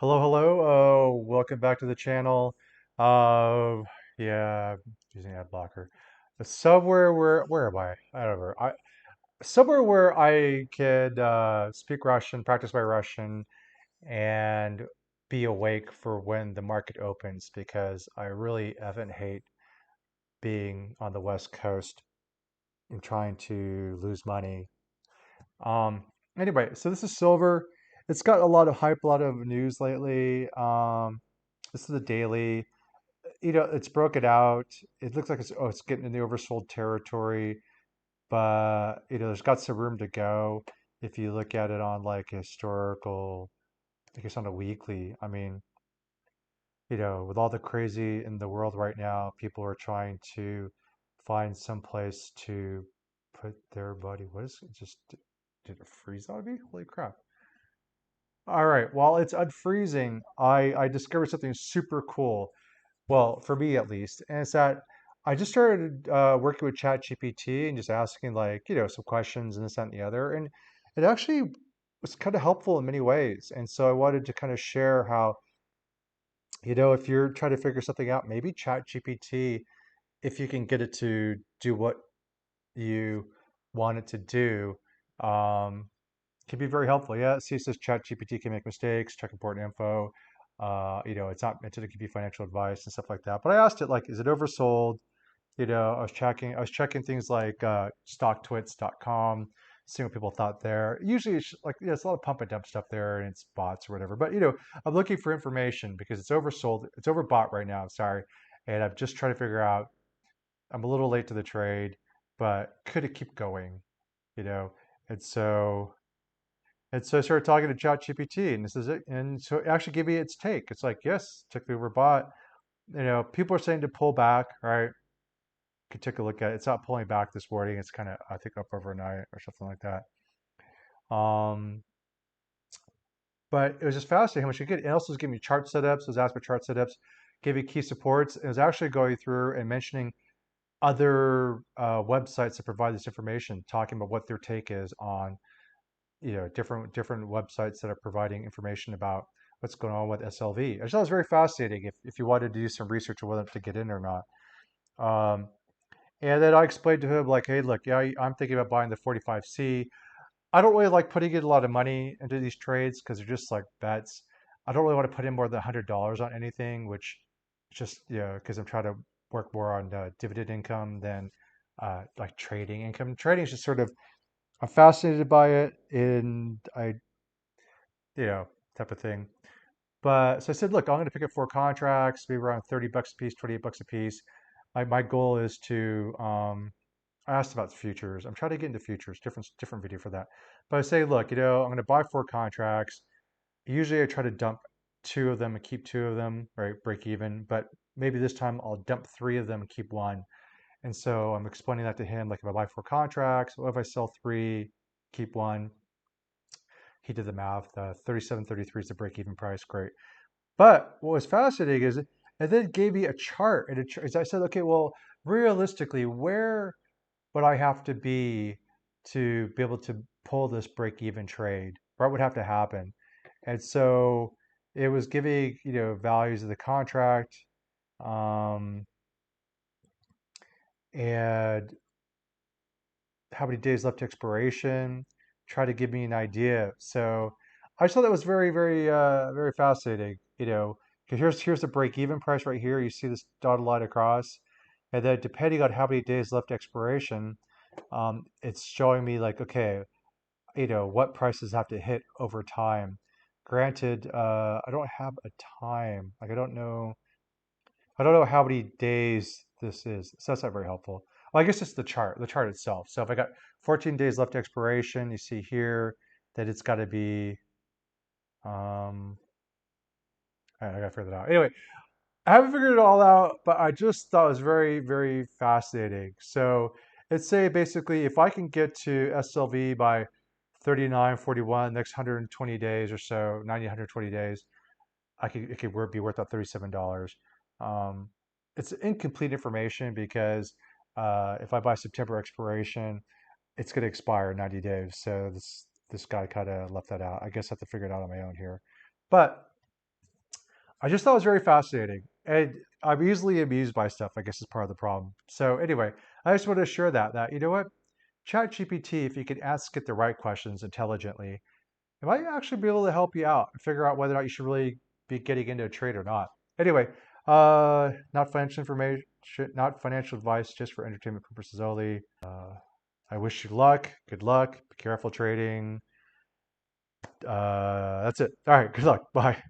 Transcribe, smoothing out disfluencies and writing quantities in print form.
Hello, hello. Welcome back to the channel. Uh, yeah, using ad blocker. Somewhere where am I? I don't know. Somewhere where I could speak Russian, practice my Russian, and be awake for when the market opens because I really effing hate being on the West Coast and trying to lose money. Um, anyway, so this is silver. It's got a lot of hype, a lot of news lately. This is the daily. It's broken out. It looks like it's getting in the oversold territory, but there's got some room to go if you look at it on like historical, I guess on a weekly. I mean, with all the crazy in the world right now, people are trying to find some place to put their body. What is it? Just did it freeze on me? Holy crap. All right, while it's unfreezing, I discovered something super cool. Well, for me at least, and it's that I just started working with ChatGPT and just asking like, some questions and this, that, and the other. And it actually was kind of helpful in many ways. And so I wanted to kind of share how, if you're trying to figure something out, maybe ChatGPT, if you can get it to do what you want it to do, um, can be very helpful. Yeah, see, it says ChatGPT can make mistakes, check important info. It's not meant to give you financial advice and stuff like that. But I asked it like, is it oversold? I was checking things like stocktwits.com, seeing what people thought there. Usually it's like, it's a lot of pump and dump stuff there and it's bots or whatever. But I'm looking for information because it's oversold, it's overbought right now, sorry. And I'm just trying to figure out, I'm a little late to the trade, but could it keep going? You know? And so I started talking to ChatGPT, and this is it. And so it actually gave me its take. It's like, yes, technically overbought. People are saying to pull back, right? Could take a look at it. It's not pulling back this morning. It's kind of, I think, up overnight or something like that. Um, but it was just fascinating how much you get. It also was giving me chart setups. It was asking for chart setups, gave you key supports. It was actually going through and mentioning other websites that provide this information, talking about what their take is on different websites that are providing information about what's going on with SLV. I just thought it was very fascinating if you wanted to do some research on whether to get in or not. Um, and then I explained to him like, hey, look, yeah, I'm thinking about buying the 45C. I don't really like putting in a lot of money into these trades because they're just like bets. I don't really want to put in more than $100 on anything, which just because I'm trying to work more on dividend income than like trading income. Trading is just sort of I'm fascinated by it, and I type of thing. But so I said, look, I'm going to pick up four contracts, maybe around 30 bucks a piece, 28 bucks a piece. My goal is to, I asked about the futures. I'm trying to get into futures, different video for that. But I say, look, I'm going to buy four contracts. Usually I try to dump two of them and keep two of them, right? Break even. But maybe this time I'll dump three of them and keep one. And so I'm explaining that to him. Like if I buy four contracts, what if I sell three, keep one? He did the math. 37.33 is the break even price. Great. But what was fascinating is it then gave me a chart. And I said, okay, well, realistically, where would I have to be able to pull this break even trade? What would have to happen? And so it was giving, values of the contract um, and how many days left to expiration, try to give me an idea. So I just thought that was very, very, very fascinating. 'Cause here's the break even price right here. You see this dotted line across, and then depending on how many days left to expiration, it's showing me like, okay, what prices have to hit over time. Granted, I don't have a time. Like I don't know how many days this is, so that's not very helpful. Well, I guess it's the chart itself. So if I got 14 days left to expiration, you see here that it's got to be, um, I gotta figure that out. Anyway, I haven't figured it all out, but I just thought it was very, very fascinating. So let's say basically if I can get to SLV by 39.41 next 120 days or so, 90, 120 days, it could be worth about $37. Um, it's incomplete information because if I buy September expiration, it's going to expire in 90 days. So this guy kind of left that out. I guess I have to figure it out on my own here. But I just thought it was very fascinating. And I'm easily amused by stuff, I guess is part of the problem. So anyway, I just want to share that, you know what? ChatGPT, if you can ask it the right questions intelligently, it might actually be able to help you out and figure out whether or not you should really be getting into a trade or not. Anyway, not financial information, not financial advice, just for entertainment purposes only. I wish you luck. Good luck. Be careful trading. That's it. All right. Good luck. Bye.